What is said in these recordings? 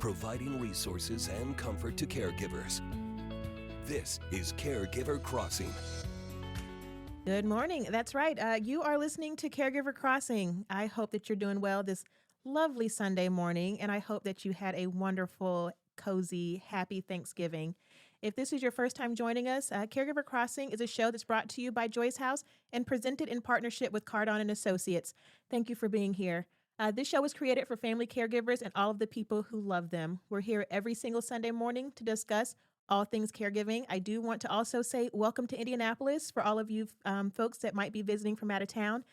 providing resources and comfort to caregivers. This is Caregiver Crossing. Good morning. That's right. You are listening to Caregiver Crossing. I hope that you're doing well this lovely Sunday morning, and I hope that you had a wonderful, cozy, happy Thanksgiving. If this is your first time joining us, Caregiver Crossing is a show that's brought to you by Joyce House and presented in partnership with Cardon and Associates. Thank you for being here. This show was created for family caregivers and all of the people who love them. We're here every single Sunday morning to discuss all things caregiving. I do want to also say welcome to Indianapolis for all of you folks that might be visiting from out of town.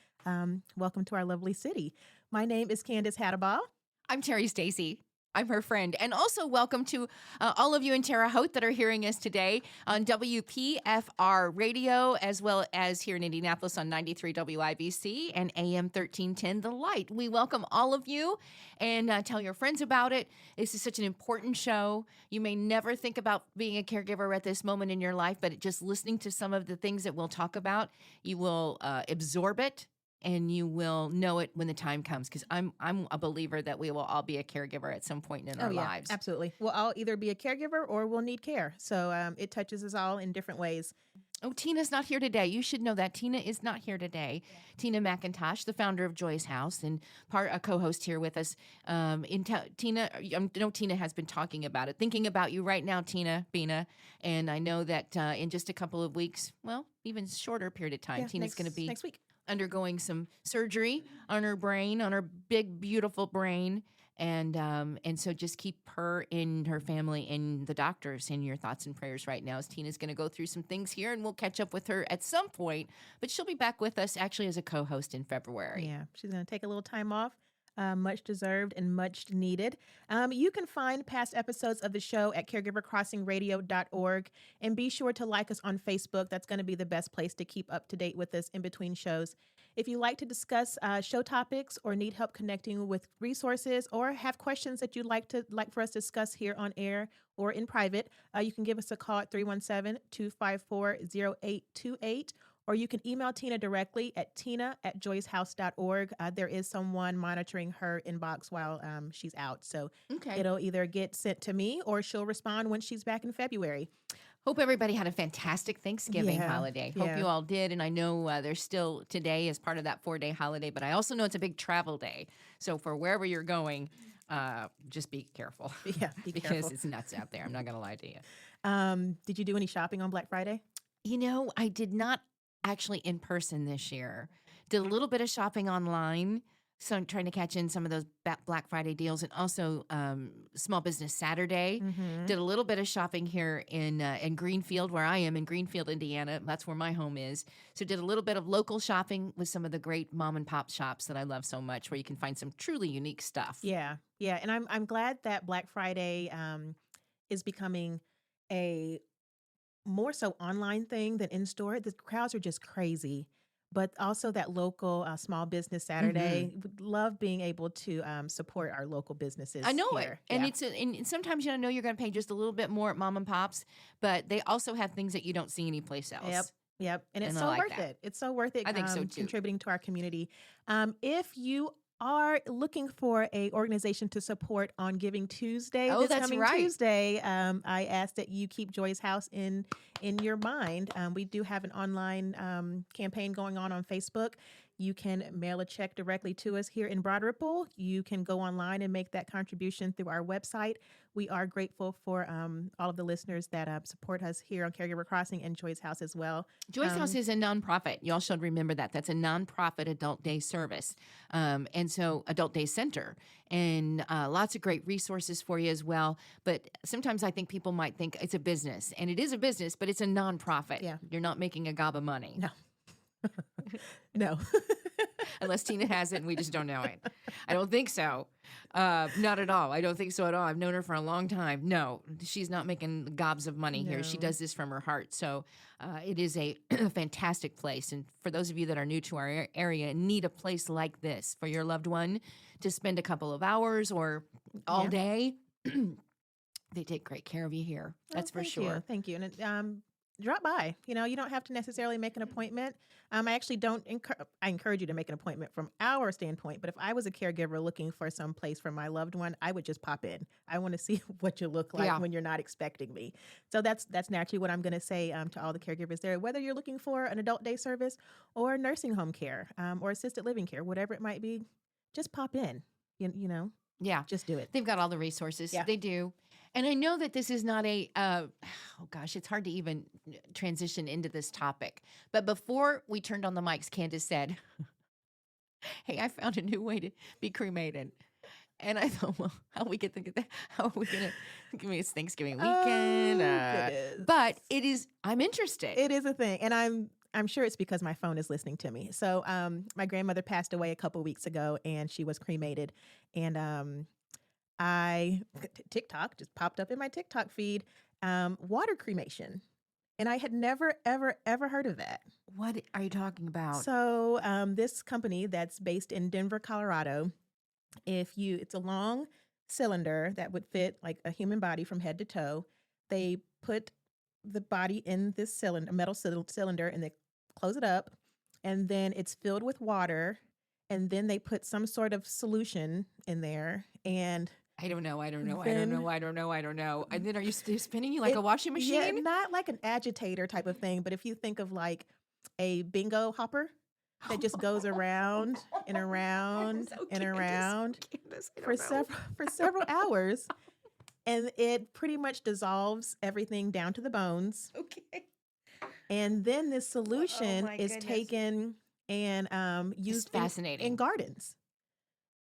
Welcome to our lovely city. My name is Candace Hattabaugh. I'm Terry Stacy. I'm her friend. And also welcome to all of you in Terre Haute that are hearing us today on WPFR radio, as well as here in Indianapolis on 93 WIBC and AM 1310 The Light. We welcome all of you and tell your friends about it. This is such an important show. You may never think about being a caregiver at this moment in your life, but just listening to some of the things that we'll talk about, you will absorb it. And you will know it when the time comes, because I'm a believer that we will all be a caregiver at some point in our lives. Absolutely. We'll all either be a caregiver or we'll need care. So it touches us all in different ways. Oh, Tina's not here today. You should know that. Tina is not here today. Yeah. Tina McIntosh, the founder of Joyce House and a co-host here with us. Tina, I know Tina has been talking about it, thinking about you right now, Tina, Bina. And I know that in just a couple of weeks, well, even shorter period of time, Tina's going to be next week undergoing some surgery on her brain, on her big, beautiful brain. And so just keep her and her family and the doctors in your thoughts and prayers right now, as Tina's going to go through some things here, and we'll catch up with her at some point. But she'll be back with us actually as a co-host in February. Yeah, she's going to take a little time off. Much deserved and much needed. You can find past episodes of the show at caregivercrossingradio.org, and be sure to like us on Facebook. That's going to be the best place to keep up to date with us in between shows. If you like to discuss show topics or need help connecting with resources, or have questions that you'd like for us to discuss here on air or in private, you can give us a call at 317-254-0828. Or you can email Tina directly at tina@joycehouse.org. There is someone monitoring her inbox while she's out. So It'll either get sent to me or she'll respond when she's back in February. Hope everybody had a fantastic Thanksgiving holiday. Hope you all did. And I know there's still today as part of that 4-day holiday, but I also know it's a big travel day. So for wherever you're going, just be careful. Yeah, because it's nuts out there. I'm not going to lie to you. Did you do any shopping on Black Friday? You know, I did not actually in person this year. Did a little bit of shopping online, so I'm trying to catch in some of those Black Friday deals, and also Small Business Saturday. Mm-hmm. Did a little bit of shopping here in Greenfield, where I am in Greenfield, Indiana. That's where my home is. So did a little bit of local shopping with some of the great mom and pop shops that I love so much, where you can find some truly unique stuff. Yeah, and I'm glad that Black Friday is becoming a more so online thing than in store. The crowds are just crazy, but also that local Small Business Saturday. Would love being able to support our local businesses. I know here. it, and and sometimes you know you're going to pay just a little bit more at mom and pops, but they also have things that you don't see anyplace else. Yep, and it's so worth it. It's so worth it. I think so too. Contributing to our community. If you are looking for a organization to support on Giving Tuesday, Tuesday, I ask that you keep Joyce House in your mind. We do have an online campaign going on Facebook. You can mail a check directly to us here in Broad Ripple. You can go online and make that contribution through our website. We are grateful for all of the listeners that support us here on Caregiver Crossing and Joyce House as well. Joyce House is a nonprofit. Y'all should remember that. That's a nonprofit adult day service. And so adult day center. And lots of great resources for you as well. But sometimes I think people might think it's a business. And it is a business, but it's a nonprofit. Yeah. You're not making a gob of money. No. No. Unless Tina has it and we just don't know it. I don't think so. Not at all. I don't think so at all. I've known her for a long time. No, she's not making gobs of money here. She does this from her heart. So it is a fantastic place. And for those of you that are new to our area and need a place like this for your loved one to spend a couple of hours or all day, they take great care of you here. That's for sure. Thank you. And drop by. You know, you don't have to necessarily make an appointment. I actually don't I encourage you to make an appointment from our standpoint. But if I was a caregiver looking for some place for my loved one, I would just pop in. I want to see what you look like Yeah. when you're not expecting me. So that's naturally what I'm going to say to all the caregivers there. Whether you're looking for an adult day service or nursing home care or assisted living care, whatever it might be, just pop in. You know, Yeah. just do it. They've got all the resources. Yeah. They do. And I know that this is not a, oh gosh, it's hard to even transition into this topic. But before we turned on the mics, Candace said, hey, I found a new way to be cremated. And I thought, well, how are we going to get that? How are we going to give me it's Thanksgiving weekend? Goodness. But it is, I'm interested. It is a thing. And I'm sure it's because my phone is listening to me. So my grandmother passed away a couple weeks ago and she was cremated. And TikTok just popped up in my TikTok feed, water cremation. And I had never, ever, ever heard of that. What are you talking about? So this company that's based in Denver, Colorado, it's a long cylinder that would fit like a human body from head to toe. They put the body in this cylinder, metal cylinder, and they close it up. And then it's filled with water. And then they put some sort of solution in there. And I don't know. And then are you spinning you like It- a washing yeah, machine? not like an agitator type of thing, but if you think of like a bingo hopper that just goes around and around So and Candace, around Candace, I for don't know. several hours, and it pretty much dissolves everything down to the bones. Okay. And then this solution my is goodness. taken and used in fascinating. gardens.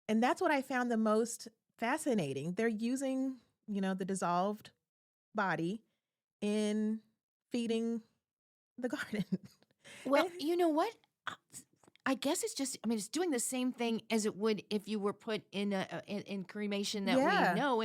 And that's what I found the most fascinating. They're using, the dissolved body in feeding the garden. Well, And- you know what? I guess it's just, it's doing the same thing as it would if you were put in in cremation that Yeah. we know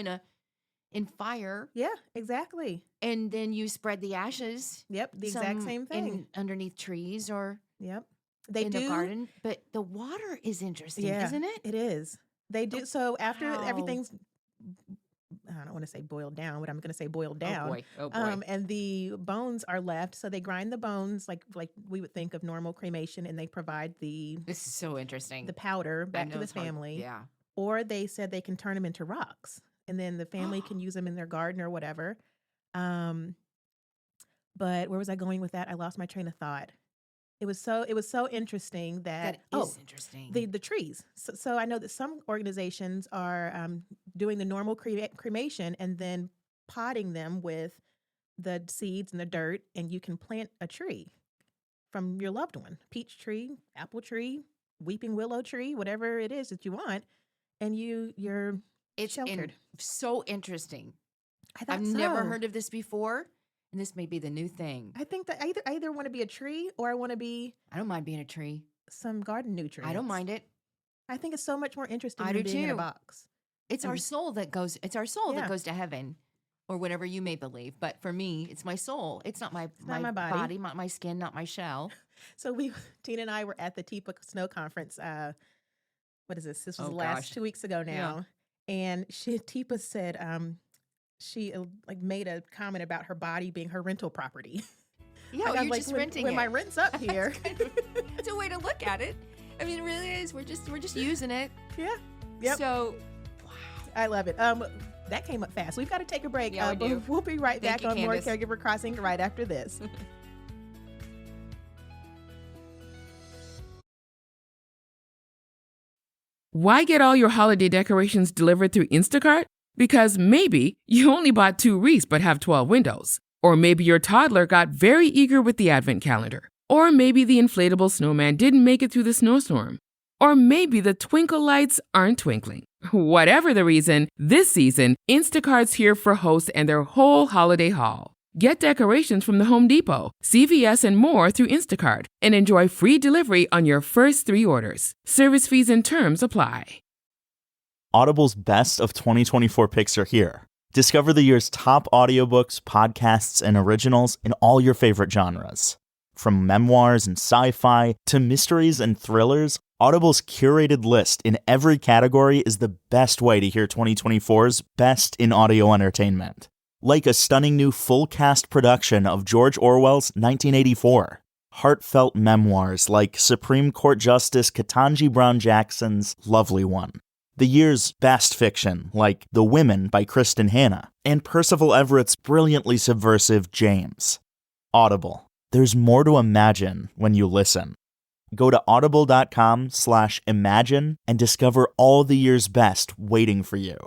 in fire, Yeah, exactly. and then you spread the ashes. Yep, the exact some same thing. underneath trees or Yep. They in do the garden. But the water is interesting, Yeah, isn't it? It is. They do. So after wow. everything's, I don't want to say boiled down, but I'm going to say boiled down. Oh boy. And the bones are left. So they grind the bones like we would think of normal cremation, and they provide the This is so interesting. powder I back know to the it's hard. family. Yeah. Or they said they can turn them into rocks, and then the family can use them in their garden or whatever. But where was I going with that? I lost my train of thought. It was so interesting that That is interesting. the trees. So I know that some organizations are doing the normal cremation and then potting them with the seeds and the dirt, and you can plant a tree from your loved one: peach tree, apple tree, weeping willow tree, whatever it is that you want, and you're it's sheltered. So interesting. I thought I've never so. heard of this before, and this may be the new thing. I think that I either want to be a tree or I want to be I don't mind being a tree. some garden nutrients. I don't mind it. I think it's so much more interesting I than do being in a too. box. It's our Mhm. soul that goes. It's our soul that Yeah. goes to heaven, or whatever you may believe. But for me, it's my soul. It's not my not my body. not my skin, not my shell. So Tina and I were at the TIPA Snow Conference. What is this? This was Oh, the last gosh. 2 weeks ago now. And TIPA said she made a comment about her body being her rental property. Yeah, Like, I'm you're like, just when, renting when it. my rent's up here. It's a way to look at it. I mean, it really is. We're just using it. Yeah. Yep. So, I love it. That came up fast. We've got to take a break. Yeah, we But do. we'll be right Thank back you, on more Candace. Caregiver Crossing right after this. Why get all your holiday decorations delivered through Instacart? Because maybe you only bought 2 wreaths but have 12 windows. Or maybe your toddler got very eager with the advent calendar. Or maybe the inflatable snowman didn't make it through the snowstorm. Or maybe the twinkle lights aren't twinkling. Whatever the reason, this season, Instacart's here for hosts and their whole holiday haul. Get decorations from the Home Depot, CVS, and more through Instacart and enjoy free delivery on your first 3 orders. Service fees and terms apply. Audible's best of 2024 picks are here. Discover the year's top audiobooks, podcasts, and originals in all your favorite genres. From memoirs and sci-fi to mysteries and thrillers, Audible's curated list in every category is the best way to hear 2024's best in audio entertainment. like a stunning new full-cast production of George Orwell's 1984. Heartfelt memoirs like Supreme Court Justice Ketanji Brown Jackson's Lovely One. The year's best fiction like The Women by Kristen Hanna, and Percival Everett's brilliantly subversive James. Audible. There's more to imagine when you listen. Go to audible.com/imagine and discover all the year's best waiting for you.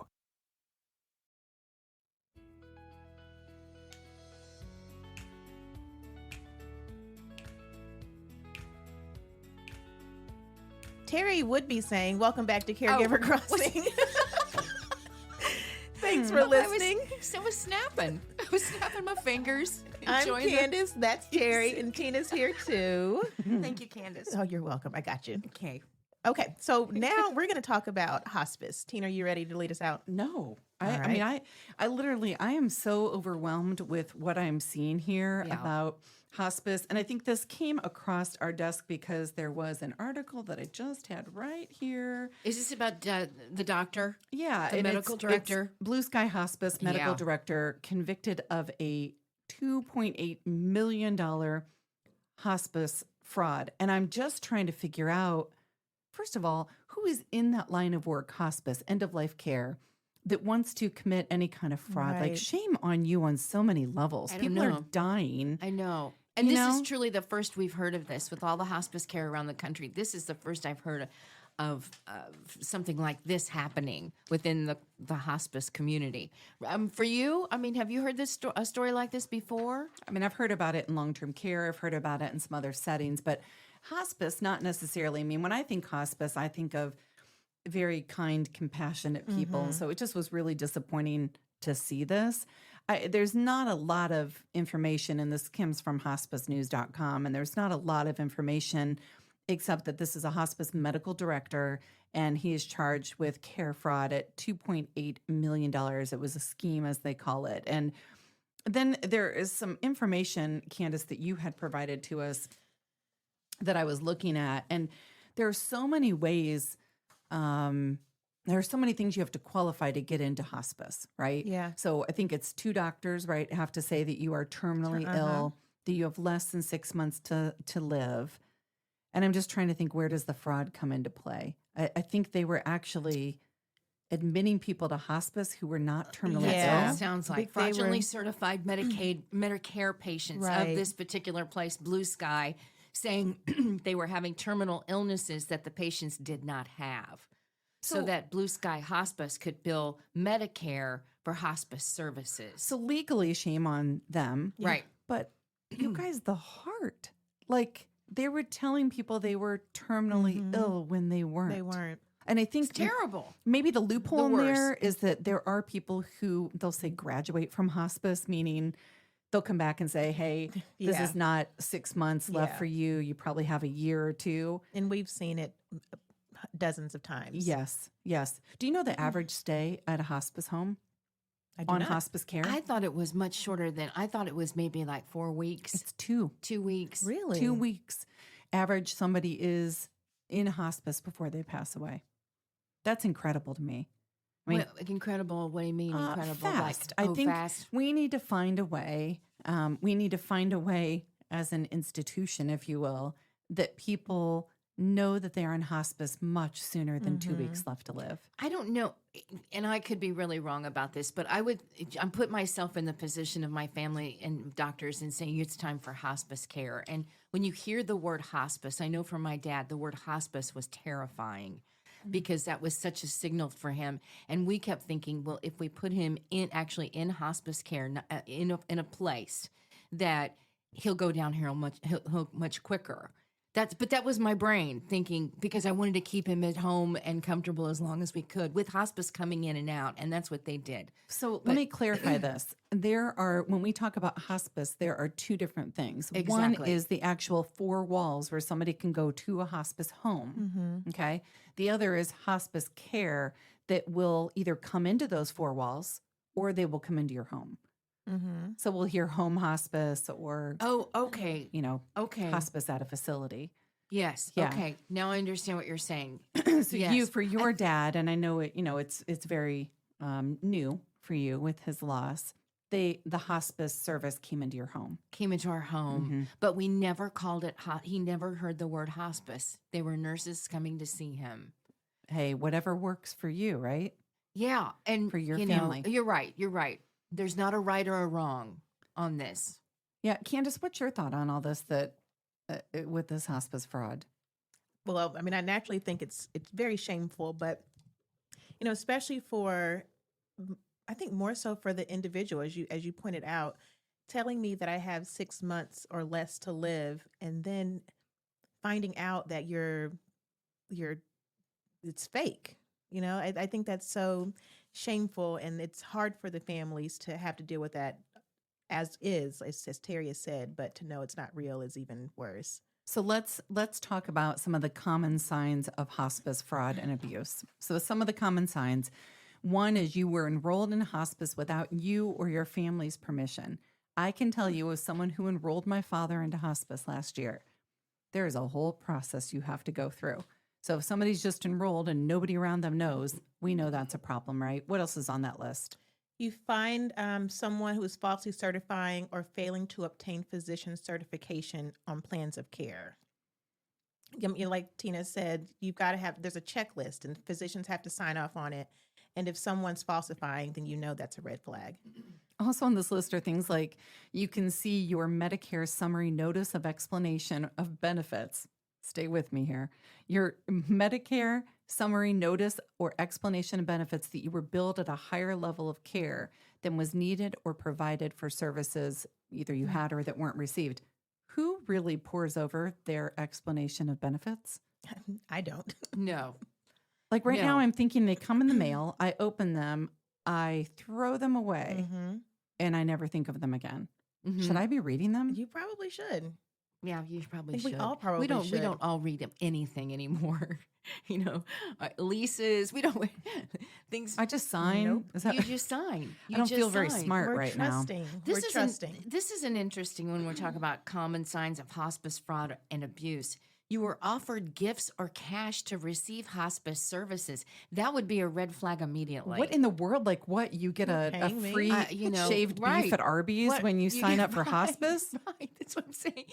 Terry would be saying, welcome back to Caregiver Crossing. Thanks for listening. I was snapping. I was snapping my fingers. I'm enjoying Candace, that's Terry, and Tina's here too. Thank you, Candace. Oh, you're welcome. I got you. Okay. So now we're going to talk about hospice. Tina, are you ready to lead us out? No. All I right. mean, I literally, I am so overwhelmed with what I'm seeing here Yeah. about hospice. And I think this came across our desk because there was an article that I just had right here. Is this about the doctor? Yeah. The and medical director? it's Blue Sky Hospice medical Yeah. director convicted of a $2.8 million hospice fraud. And I'm just trying to figure out, first of all, who is in that line of work, hospice, end of life care, that wants to commit any kind of fraud? Like, Right. shame on you on so many levels. I don't People are know. dying. I know. And You this know? is truly the first we've heard of this with all the hospice care around the country. This is the first I've heard of something like this happening within the hospice community. For you, I mean, have you heard a story like this before? I mean, I've heard about it in long-term care. I've heard about it in some other settings, but hospice, not necessarily. I mean, when I think hospice, I think of very kind, compassionate people. So it just was really disappointing to see this. There's not a lot of information, and this comes from hospicenews.com, and there's not a lot of information except that this is a hospice medical director, and he is charged with care fraud at $2.8 million. It was a scheme, as they call it. And then there is some information, Candace, that you had provided to us that I was looking at, and there are so many ways, there are so many things you have to qualify to get into hospice, right? Yeah. So I think it's 2 doctors, right, have to say that you are terminally ill, that you have less than 6 months to live. And I'm just trying to think, where does the fraud come into play? I think they were actually admitting people to hospice who were not terminally That's Yeah. what ill. it sounds like. Think they were- Fraudulently certified Medicare patients Right. of this particular place, Blue Sky, saying they were having terminal illnesses that the patients did not have. So that Blue Sky Hospice could bill Medicare for hospice services. So legally, shame on them. Right. But you guys, the heart, like they were telling people they were terminally ill when they weren't. They weren't. And I think It's terrible. maybe the loophole in there worst. is that there are people who they'll say graduate from hospice, meaning they'll come back and say, hey, this Yeah. is not 6 months left Yeah. for you. You probably have a year or two. And we've seen it dozens of times. Yes, yes. Do you know the average stay at a hospice home I do on not. hospice care? I thought it was much shorter than I thought it was maybe like 4 weeks, It's 2. 2 weeks. Really? 2 weeks. Average somebody is in hospice before they pass away. That's incredible to me. I mean, Incredible. What do you mean incredible? fast. Like, I think fast. we need to find a way. We need to find a way as an institution, if you will, that people know that they are in hospice much sooner than 2 weeks left to live. I don't know, and I could be really wrong about this, but I'm put myself in the position of my family and doctors and saying it's time for hospice care. And when you hear the word hospice, I know from my dad, the word hospice was terrifying because that was such a signal for him. And we kept thinking, well, if we put him in hospice care, in a place that he'll go down here much quicker. But that was my brain thinking, because I wanted to keep him at home and comfortable as long as we could, with hospice coming in and out, and that's what they did. So let me clarify this. When we talk about hospice, there are 2 different things. One Exactly. is the actual 4 walls where somebody can go to a hospice home. Okay. The other is hospice care that will either come into those 4 walls or they will come into your home. So we'll hear home hospice or, Oh, okay. Okay. hospice at a facility. Yes. Yeah. Okay. Now I understand what you're saying. So Yes. for your dad, and I know it's very new for you with his loss. the hospice service came into your home. Came into our home, but we never called it, he never heard the word hospice. They were nurses coming to see him. Hey, whatever works for you, right? Yeah. And For your you family. Know, you're right. You're right. There's not a right or a wrong on this. Yeah. Candace, what's your thought on all this with this hospice fraud? Well, I mean, I naturally think it's very shameful, but especially for, I think more so for the individual, as you pointed out, telling me that I have 6 months or less to live, and then finding out that it's fake. I think that's so shameful, and it's hard for the families to have to deal with that as Terry has said, but to know it's not real is even worse. So let's talk about some of the common signs of hospice fraud and abuse. So some of the common signs. One is you were enrolled in hospice without you or your family's permission. I can tell you, as someone who enrolled my father into hospice last year, there is a whole process you have to go through. So if somebody's just enrolled and nobody around them knows, we know that's a problem, right? What else is on that list? You find someone who is falsely certifying or failing to obtain physician certification on plans of care. Like Tina said, there's a checklist, and physicians have to sign off on it. And if someone's falsifying, then that's a red flag. Also on this list are things like you can see your Medicare summary notice of explanation of benefits. Stay with me here. Your Medicare summary notice or explanation of benefits that you were billed at a higher level of care than was needed or provided for services either you had or that weren't received. Who really pores over their explanation of benefits? I don't. No. Like right No. now, I'm thinking they come in the mail, I open them, I throw them away, and I never think of them again. Should I be reading them? You probably should. Yeah, you probably I think should. we all probably We should. don't all read anything anymore. Leases. We don't things. I just sign. Nope. Is that, You just sign. I don't feel very sign. smart We're right trusting. now. This We're is trusting. This is an interesting when we're talking about common signs of hospice fraud and abuse. You were offered gifts or cash to receive hospice services. That would be a red flag immediately. What in the world? Like what? You get a paying me? free shaved beef at Arby's What? when you sign up for right, hospice? Right, that's what I'm saying.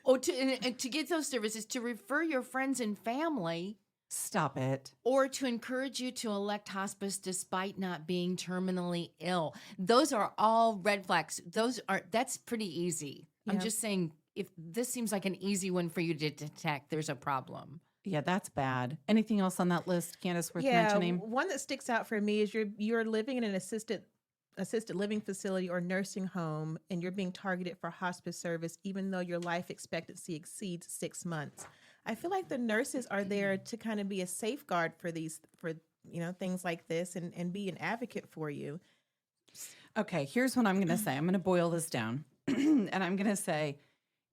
Or to get those services, to refer your friends and family, Stop it. or to encourage you to elect hospice despite not being terminally ill. Those are all red flags. That's pretty easy. I'm Yeah. just saying, if this seems like an easy one for you to detect, there's a problem. Yeah, that's bad. Anything else on that list, Candace, worth mentioning? One that sticks out for me is you're living in an assisted living facility or nursing home, and you're being targeted for hospice service, even though your life expectancy exceeds 6 months. I feel like the nurses are there to kind of be a safeguard for things like this, and be an advocate for you. Okay, here's what I'm going to say. I'm going to boil this down. And I'm going to say,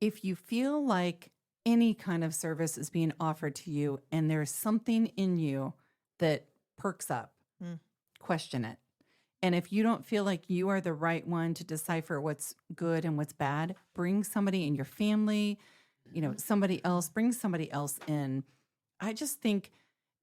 if you feel like any kind of service is being offered to you and there's something in you that perks up, question it. And if you don't feel like you are the right one to decipher what's good and what's bad, bring somebody in your family, bring somebody else in. I just think,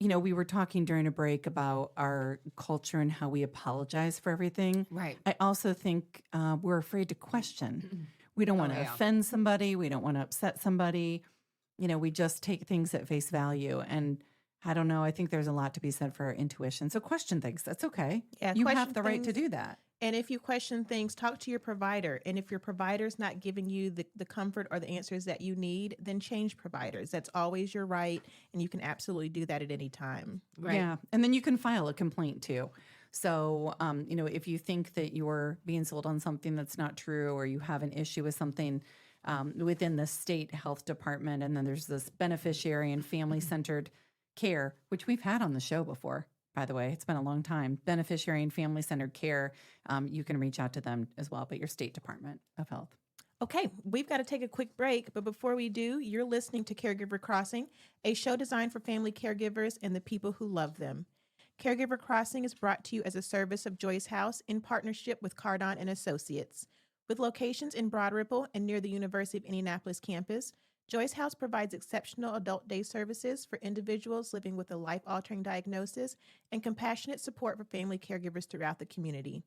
we were talking during a break about our culture and how we apologize for everything. Right. I also think we're afraid to question. We don't want to offend somebody. We don't want to upset somebody. We just take things at face value. And I don't know. I think there's a lot to be said for our intuition. So question things. That's okay. Yeah, you question have the right to things. do that. And if you question things, talk to your provider. And if your provider's not giving you the comfort or the answers that you need, then change providers. That's always your right. And you can absolutely do that at any time. Right. Yeah. And then you can file a complaint too. So, if you think that you're being sold on something that's not true, or you have an issue with something within the state health department, and then there's this beneficiary and family-centered care, which we've had on the show before, by the way. It's been a long time. Beneficiary and family-centered care, you can reach out to them as well, but your state department of health. Okay, we've got to take a quick break, but before we do, you're listening to Caregiver Crossing, a show designed for family caregivers and the people who love them. Caregiver Crossing is brought to you as a service of Joyce House in partnership with Cardon and Associates. With locations in Broad Ripple and near the University of Indianapolis campus, Joyce House provides exceptional adult day services for individuals living with a life-altering diagnosis and compassionate support for family caregivers throughout the community.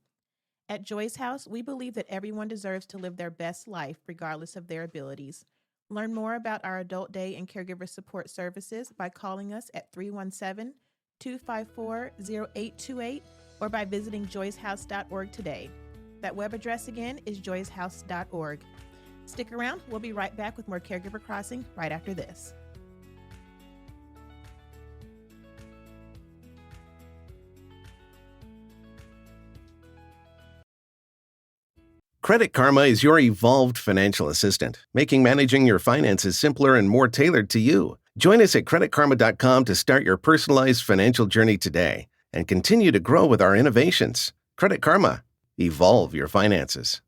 At Joyce House, we believe that everyone deserves to live their best life regardless of their abilities. Learn more about our adult day and caregiver support services by calling us at 317-254-0828 or by visiting joycehouse.org today. That web address again is joycehouse.org. Stick around, we'll be right back with more Caregiver Crossing right after this. Credit Karma is your evolved financial assistant, making managing your finances simpler and more tailored to you. Join us at creditkarma.com to start your personalized financial journey today and continue to grow with our innovations. Credit Karma. Evolve your finances.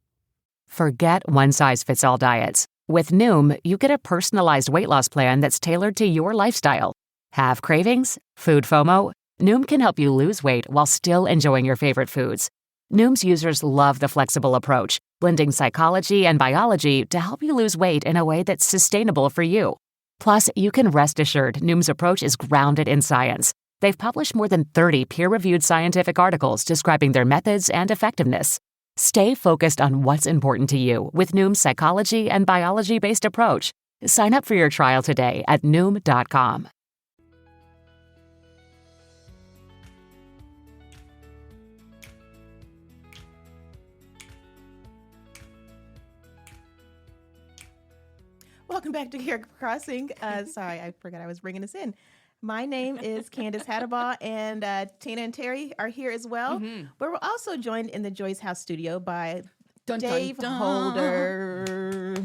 Forget one-size-fits-all diets. With Noom, you get a personalized weight loss plan that's tailored to your lifestyle. Have cravings? Food FOMO? Noom can help you lose weight while still enjoying your favorite foods. Noom's users love the flexible approach, blending psychology and biology to help you lose weight in a way that's sustainable for you. Plus, you can rest assured Noom's approach is grounded in science. They've published more than 30 peer-reviewed scientific articles describing their methods and effectiveness. Stay focused on what's important to you with Noom's psychology and biology-based approach. Sign up for your trial today at Noom.com. Welcome back to Caregiver Crossing. Sorry, I forgot I was bringing us in. My name is Candace Hattabaugh, and Tina and Terry are here as well. But we're also joined in the Joyce House studio by Dave Holder.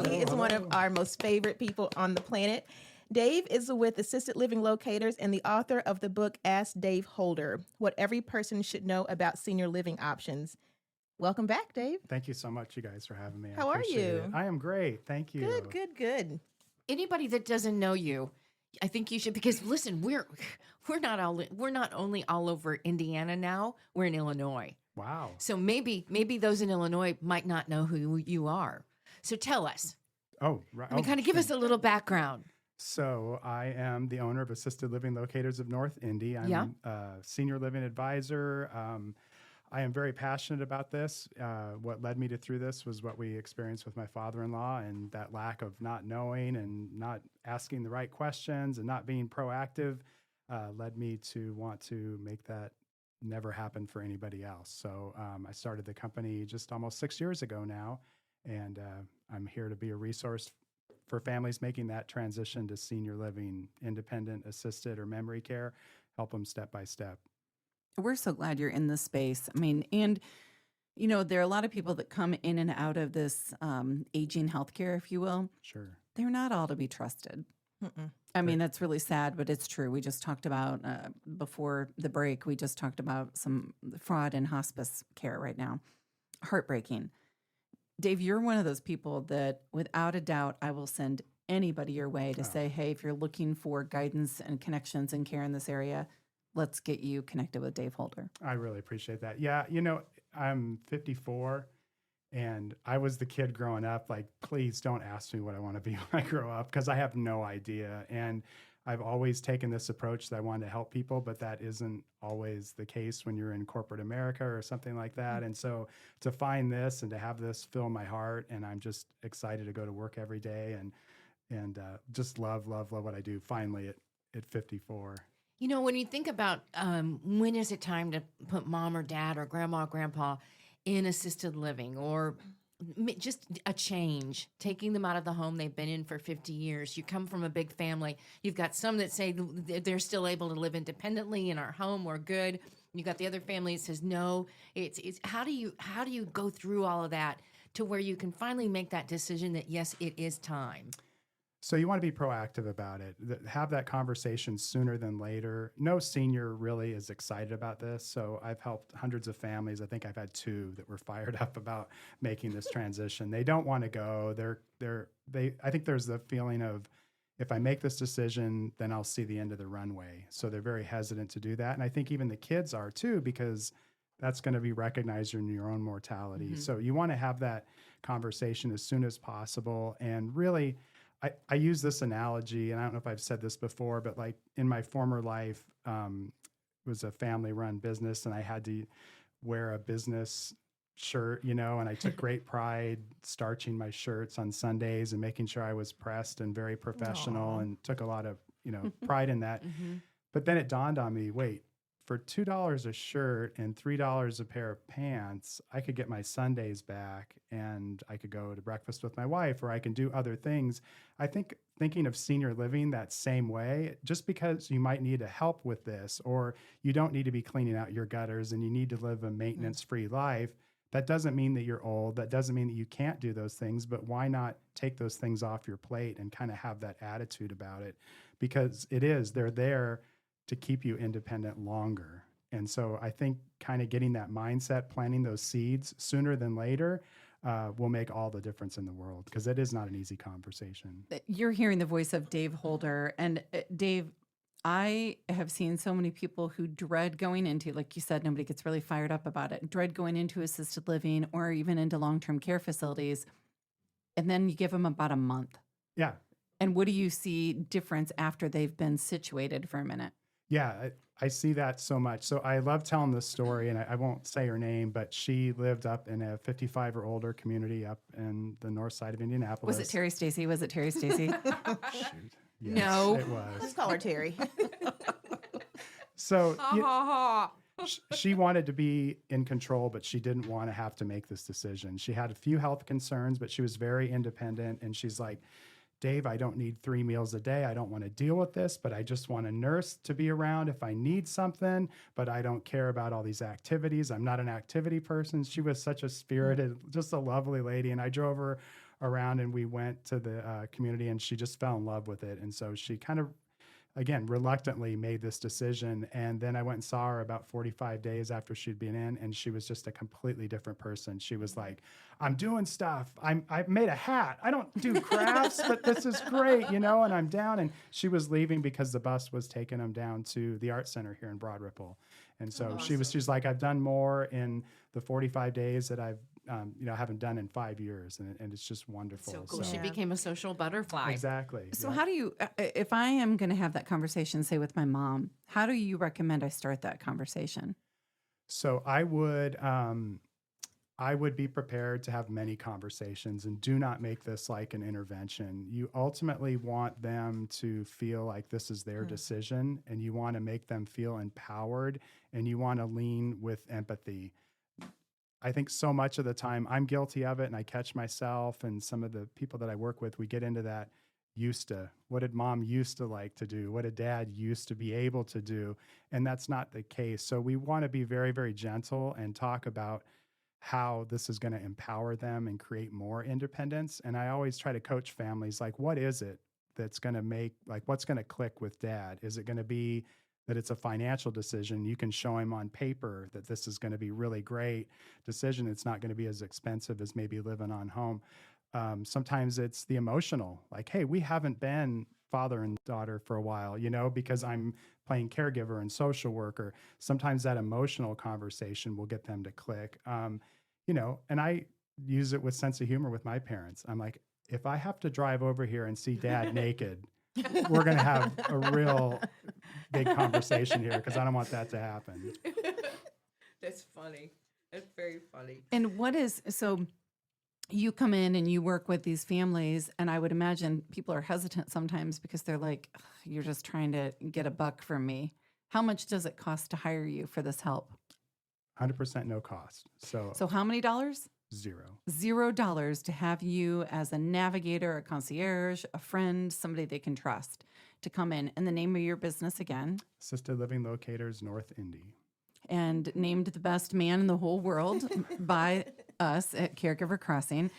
He is one of our most favorite people on the planet. Dave is with Assisted Living Locators and the author of the book Ask Dave Holder, What Every Person Should Know About Senior Living Options. Welcome back, Dave. Thank you so much, you guys, for having me. How are you? I am great. Thank you. Good. Anybody that doesn't know you, I think you should, because listen, we're not only all over Indiana now, we're in Illinois. Wow. So maybe those in Illinois might not know who you are. So tell us. Oh, right. I mean, kind of give us a little background. So I am the owner of Assisted Living Locators of North Indy. I'm a senior living advisor. I am very passionate about this. What led me through this was what we experienced with my father-in-law, and that lack of not knowing and not asking the right questions and not being proactive led me to want to make that never happen for anybody else. So I started the company just almost 6 years ago now, and I'm here to be a resource for families making that transition to senior living, independent, assisted, or memory care, help them step by step. We're so glad you're in this space. I mean, and, you know, there are a lot of people that come in and out of this aging healthcare, if you will. Sure. They're not all to be trusted. I mean, that's really sad, but it's true. We just talked about, before the break, we just talked about some fraud in hospice care right now. Heartbreaking. Dave, you're one of those people that, without a doubt, I will send anybody your way to say, hey, if you're looking for guidance and connections and care in this area, let's get you connected with Dave Holder. I really appreciate that. Yeah, you know, I'm 54, and I was the kid growing up, like, please don't ask me what I want to be when I grow up, because I have no idea. And I've always taken this approach that I want to help people, but that isn't always the case when you're in corporate America or something like that. And so to find this and to have this fill my heart, and I'm just excited to go to work every day and just love what I do finally at 54. You know, when you think about when is it time to put mom or dad or grandma or grandpa in assisted living, or just a change, taking them out of the home they've been in for 50 years. You come from a big family. You've got some that say they're still able to live independently in our home. We're good. You got the other family that says no. It's how do you go through all of that to where you can finally make that decision that yes, it is time? So you want to be proactive about it. Have that conversation sooner than later. No senior really is excited about this. So I've helped hundreds of families. I think I've had 2 that were fired up about making this transition. They don't want to go. I think there's the feeling of, if I make this decision, then I'll see the end of the runway. So they're very hesitant to do that. And I think even the kids are too, because that's going to be recognized in your own mortality. Mm-hmm. So you want to have that conversation as soon as possible. And really, I use this analogy, and I don't know if I've said this before, but like in my former life, it was a family-run business, and I had to wear a business shirt, and I took great pride starching my shirts on Sundays and making sure I was pressed and very professional, and took a lot of, pride in that. But then it dawned on me, wait, for $2 a shirt and $3 a pair of pants, I could get my Sundays back and I could go to breakfast with my wife, or I can do other things. I think thinking of senior living that same way, just because you might need help with this, or you don't need to be cleaning out your gutters and you need to live a maintenance-free life, that doesn't mean that you're old. That doesn't mean that you can't do those things, but why not take those things off your plate and kind of have that attitude about it? Because they're there to keep you independent longer. And so I think kind of getting that mindset, planting those seeds sooner than later will make all the difference in the world, because it is not an easy conversation. You're hearing the voice of Dave Holder. And Dave, I have seen so many people who dread going into, like you said, nobody gets really fired up about it, dread going into assisted living or even into long-term care facilities. And then you give them about a month. Yeah. And what do you see difference after they've been situated for a minute? Yeah, I see that so much. So I love telling this story, and I won't say her name, but she lived up in a 55 or older community up in the north side of Indianapolis. Was it Terry Stacy? Was it Terry Stacy? Shoot. Yes, No. it was. Let's call her Terry. So she wanted to be in control, but she didn't want to have to make this decision. She had a few health concerns, but she was very independent. And she's like, Dave, I don't need 3 meals a day. I don't want to deal with this, but I just want a nurse to be around if I need something, but I don't care about all these activities. I'm not an activity person. She was such a spirited, just a lovely lady. And I drove her around and we went to the community, and she just fell in love with it. And so she kind of, again, reluctantly made this decision. And then I went and saw her about 45 days after she'd been in, and she was just a completely different person. She was like, I'm doing stuff. I've made a hat. I don't do crafts, but this is great, and I'm down. And she was leaving because the bus was taking them down to the art center here in Broad Ripple. And so she's like, I've done more in the 45 days that I've haven't done in 5 years. And it's just wonderful. So cool. She became a social butterfly. Exactly. So how do you, if I am going to have that conversation, say with my mom, how do you recommend I start that conversation? So I would be prepared to have many conversations, and do not make this like an intervention. You ultimately want them to feel like this is their decision, and you want to make them feel empowered, and you want to lean with empathy. I think so much of the time I'm guilty of it, and I catch myself and some of the people that I work with, we get into that used to. What did mom used to like to do? What did dad used to be able to do? And that's not the case. So we want to be very, very gentle and talk about how this is going to empower them and create more independence. And I always try to coach families, like, what is it that's going to make, like, what's going to click with dad? Is it going to be that it's a financial decision? You can show him on paper that this is going to be really great decision. It's not going to be as expensive as maybe living on home. Sometimes it's the emotional, like, hey, we haven't been father and daughter for a while, because I'm playing caregiver and social worker. Sometimes that emotional conversation will get them to click. And I use it with sense of humor with my parents. I'm like, if I have to drive over here and see dad naked, we're going to have a real big conversation here, because I don't want that to happen. That's funny. That's very funny. And so you come in and you work with these families, and I would imagine people are hesitant sometimes because they're like, you're just trying to get a buck from me. How much does it cost to hire you for this help? 100% no cost. So how many dollars? $0 to have you as a navigator, a concierge, a friend, somebody they can trust to come in. And the name of your business again? Assisted Living Locators, North Indy. And named the best man in the whole world by us at Caregiver Crossing.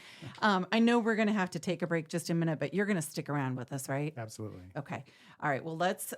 I know we're going to have to take a break just a minute, but you're going to stick around with us, right? Absolutely. Okay. All right. Well, let's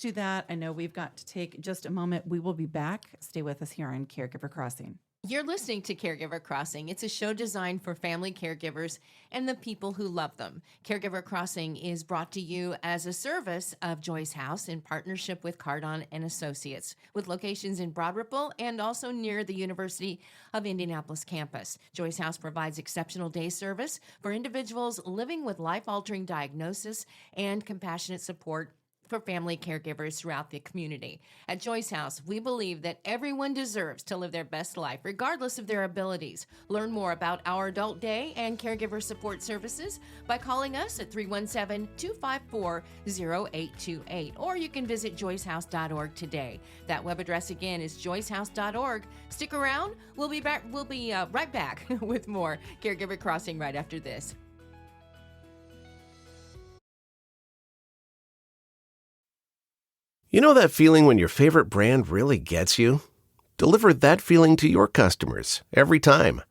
do that. I know we've got to take just a moment. We will be back. Stay with us here on Caregiver Crossing. You're listening to Caregiver Crossing. It's a show designed for family caregivers and the people who love them. Caregiver Crossing is brought to you as a service of Joyce House in partnership with Cardon and Associates, with locations in Broad Ripple and also near the University of Indianapolis campus. Joyce House provides exceptional day service for individuals living with life-altering diagnosis and compassionate support for family caregivers throughout the community. At Joyce House, we believe that everyone deserves to live their best life, regardless of their abilities. Learn more about our Adult Day and caregiver support services by calling us at 317-254-0828, or you can visit joycehouse.org today. That web address again is joycehouse.org. Stick around. We'll be back. We'll be right back with more Caregiver Crossing right after this. You know that feeling when your favorite brand really gets you? Deliver that feeling to your customers every time.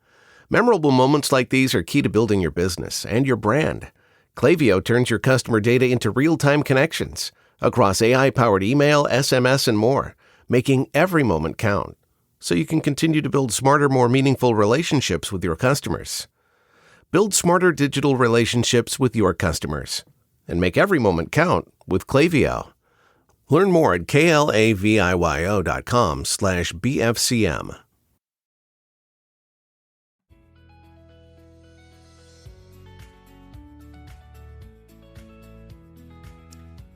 Memorable moments like these are key to building your business and your brand. Klaviyo turns your customer data into real-time connections across AI-powered email, SMS, and more, making every moment count so you can continue to build smarter, more meaningful relationships with your customers. Build smarter digital relationships with your customers and make every moment count with Klaviyo. Learn more at klaviyo.com/BFCM.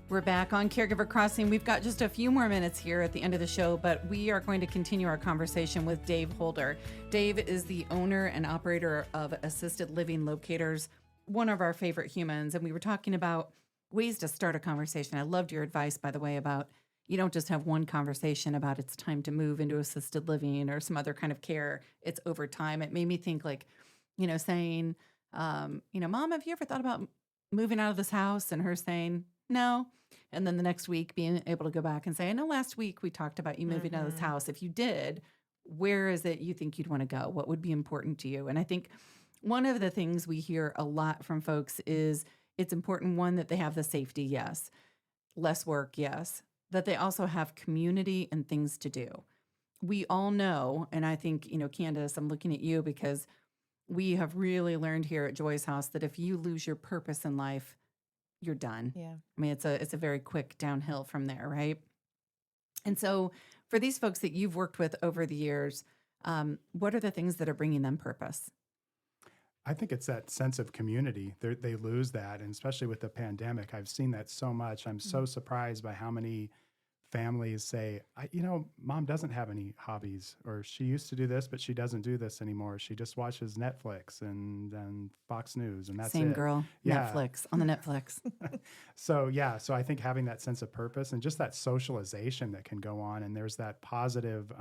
We're back on Caregiver Crossing. We've got just a few more minutes here at the end of the show, but we are going to continue our conversation with Dave Holder. Dave is the owner and operator of Assisted Living Locators, one of our favorite humans, and we were talking about ways to start a conversation. I loved your advice, by the way, about you don't just have one conversation about it's time to move into assisted living or some other kind of care. It's over time. It made me think like, saying, Mom, have you ever thought about moving out of this house? And her saying, no. And then the next week being able to go back and say, I know last week we talked about you moving out of this house. If you did, where is it you think you'd want to go? What would be important to you? And I think one of the things we hear a lot from folks is it's important, one, that they have the safety, yes. Less work, yes. That they also have community and things to do. We all know, and I think, Candace, I'm looking at you because we have really learned here at Joy's House that if you lose your purpose in life, you're done. Yeah. I mean, it's a very quick downhill from there, right? And so for these folks that you've worked with over the years, what are the things that are bringing them purpose? I think it's that sense of community. They lose that, and especially with the pandemic, I've seen that so much. I'm so surprised by how many families say, Mom doesn't have any hobbies, or she used to do this, but she doesn't do this anymore. She just watches Netflix and Fox News, and that's Same it. girl, Yeah. Netflix, on the Netflix. So I think having that sense of purpose and just that socialization that can go on, and there's that positive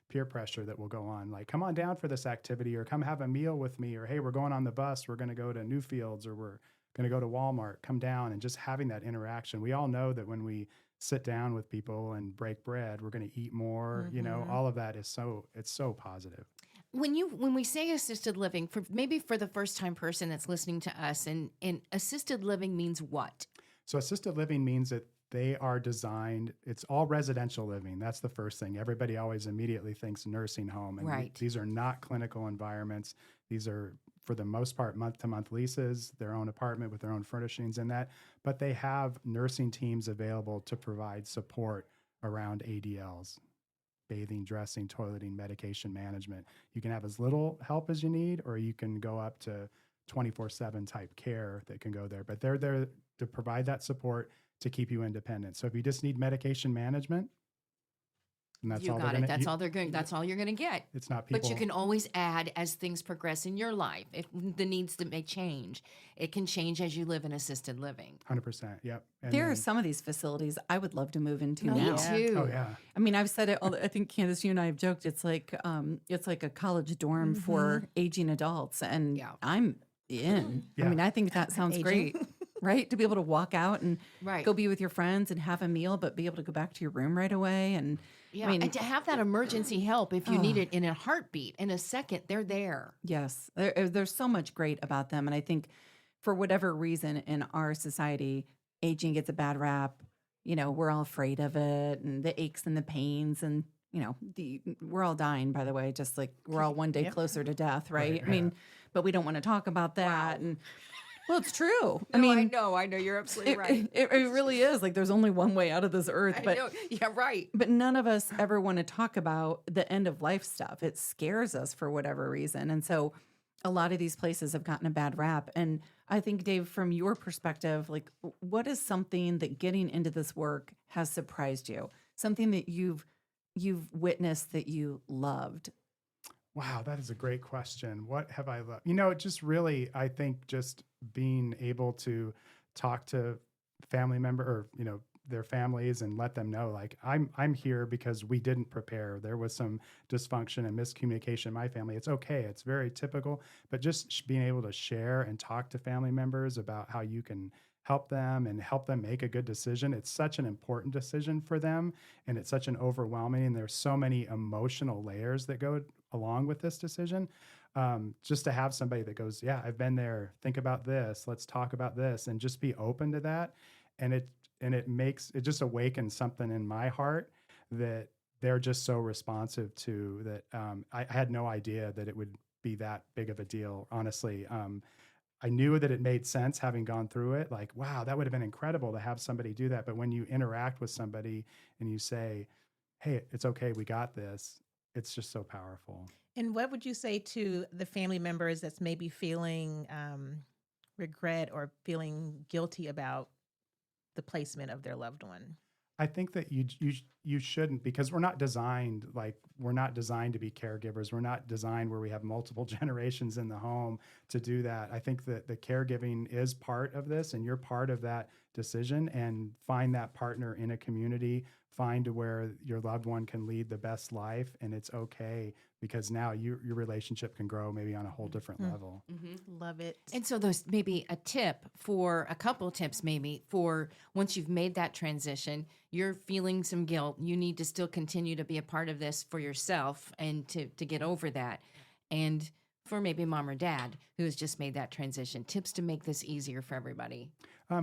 peer pressure that will go on, like, come on down for this activity, or come have a meal with me, or hey, we're going on the bus, we're going to go to Newfields, or we're going to go to Walmart, come down, and just having that interaction. We all know that when we sit down with people and break bread, we're going to eat more, all of that is it's so positive. When we say assisted living, for the first time person that's listening to us, and assisted living means what? So assisted living means that they are designed, it's all residential living. That's the first thing. Everybody always immediately thinks nursing home. And right. These are not clinical environments. These are, for the most part, month-to-month leases, their own apartment with their own furnishings in that. But they have nursing teams available to provide support around ADLs, bathing, dressing, toileting, medication management. You can have as little help as you need, or you can go up to 24/7 type care that can go there. But they're there to provide that support to keep you independent. So if you just need medication management, and that's you all got they're it. gonna, That's all they're going. That's all you're going to get. it's not people. But you can always add as things progress in your life. If the needs that may change, it can change as you live in assisted living. 100%. Yep. And There are then- some of these facilities I would love to move into Me now. too. Oh yeah. I mean, I've said it. I think Candace, you and I have joked. It's like a college dorm for aging adults, and Yeah. I'm in. Yeah. I mean, I think that sounds Aging. great, right? To be able to walk out and Right. go be with your friends and have a meal, but be able to go back to your room right away. And Yeah, I mean, and to have that emergency help if you need it in a heartbeat, in a second, they're there. yes, there's so much great about them. And I think for whatever reason in our society, aging gets a bad rap. We're all afraid of it, and the aches and the pains, and we're all dying, by the way, just like we're all one day Yep. closer to death, right? Right, I mean, but we don't want to talk about that. And well, it's true. I No, mean, I know, you're absolutely right. it really is. Like there's only one way out of this earth, I but know. Yeah, right. but none of us ever want to talk about the end of life stuff. It scares us for whatever reason. And so a lot of these places have gotten a bad rap. And I think, Dave, from your perspective, like, what is something that getting into this work has surprised you? Something that you've witnessed that you loved? Wow, that is a great question. What have I loved? Just really, I think just being able to talk to family member or, their families and let them know, like, I'm here because we didn't prepare. There was some dysfunction and miscommunication in my family. It's okay. It's very typical, but just being able to share and talk to family members about how you can help them and help them make a good decision. It's such an important decision for them, and it's such an overwhelming, and there's so many emotional layers that go along with this decision. Just to have somebody that goes, yeah, I've been there. Think about this. Let's talk about this, and just be open to that. And it just awakens something in my heart that they're just so responsive to, that I had no idea that it would be that big of a deal. Honestly, I knew that it made sense having gone through it. Like, wow, that would have been incredible to have somebody do that. But when you interact with somebody and you say, hey, it's okay, we got this, it's just so powerful. And what would you say to the family members that's maybe feeling regret or feeling guilty about the placement of their loved one? I think that you shouldn't, because we're not designed to be caregivers. We're not designed where we have multiple generations in the home to do that. I think that the caregiving is part of this, and you're part of that decision. And find that partner in a community. Find to where your loved one can lead the best life, and it's okay, because now your relationship can grow maybe on a whole different level. Mm-hmm. Love it. And so there's maybe a couple tips maybe for once you've made that transition, you're feeling some guilt. You need to still continue to be a part of this for yourself and to get over that. And for maybe mom or dad who has just made that transition, tips to make this easier for everybody.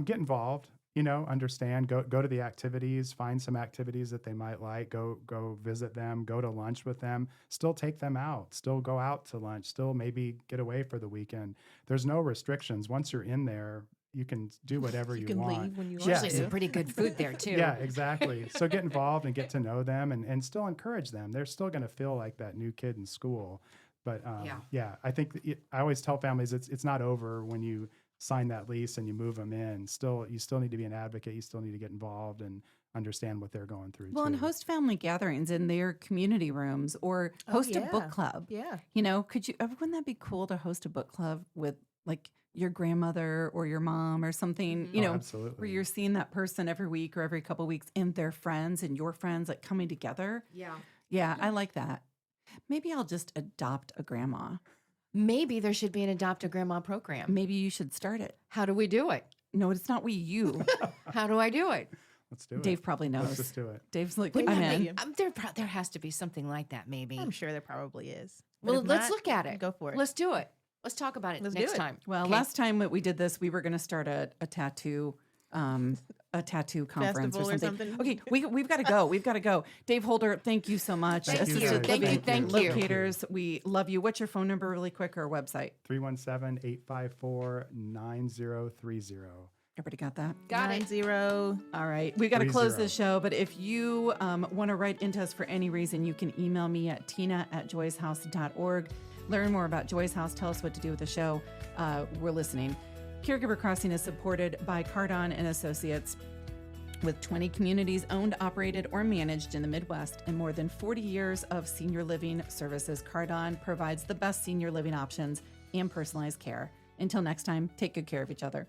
Get involved. Understand, go to the activities, find some activities that they might like, go visit them, go to lunch with them, still take them out, still go out to lunch, still maybe get away for the weekend. There's no restrictions. Once you're in there, you can do whatever you want. Leave when you Usually want to. some pretty good food there too. Yeah, exactly. So get involved and get to know them, and still encourage them. They're still going to feel like that new kid in school. But yeah, I think I always tell families it's not over when you sign that lease and you move them in. You still need to be an advocate. You still need to get involved and understand what they're going through. Well, too. and host family gatherings in their community rooms, or host a book club. Yeah. Wouldn't that be cool to host a book club with like your grandmother or your mom or something, absolutely. where you're seeing that person every week or every couple of weeks, and their friends and your friends like coming together. Yeah. Yeah, I like that. Maybe I'll just adopt a grandma. Maybe there should be an Adopt a Grandma program. Maybe you should start it. How do we do it? No, it's not you. How do I do it? Let's do it. Dave probably knows. Let's just do it. Dave's like, Wouldn't I'm that in. be- There has to be something like that maybe. I'm sure there probably is. But Well, if let's not, look at it. Go for it. Let's do it. Let's talk about it Let's do next it. time. Well, Okay. last time that we did this, we were going to start a tattoo conference Festival or or something. something. Okay, we've got to go. We've got to go. Dave Holder, thank you so much. Thank you, Assisted guys. Living Thank you. Locators, we love you. What's your phone number really quick, or website? 317-854-9030. Everybody got that? Got it. 90. All right. We got to close 30. the show, but if you want to write into us for any reason, you can email me at tina@joyshouse.org. Learn more about Joy's House. Tell us what to do with the show. We're listening. Caregiver Crossing is supported by Cardon and Associates. With 20 communities owned, operated, or managed in the Midwest and more than 40 years of senior living services, Cardon provides the best senior living options and personalized care. Until next time, take good care of each other.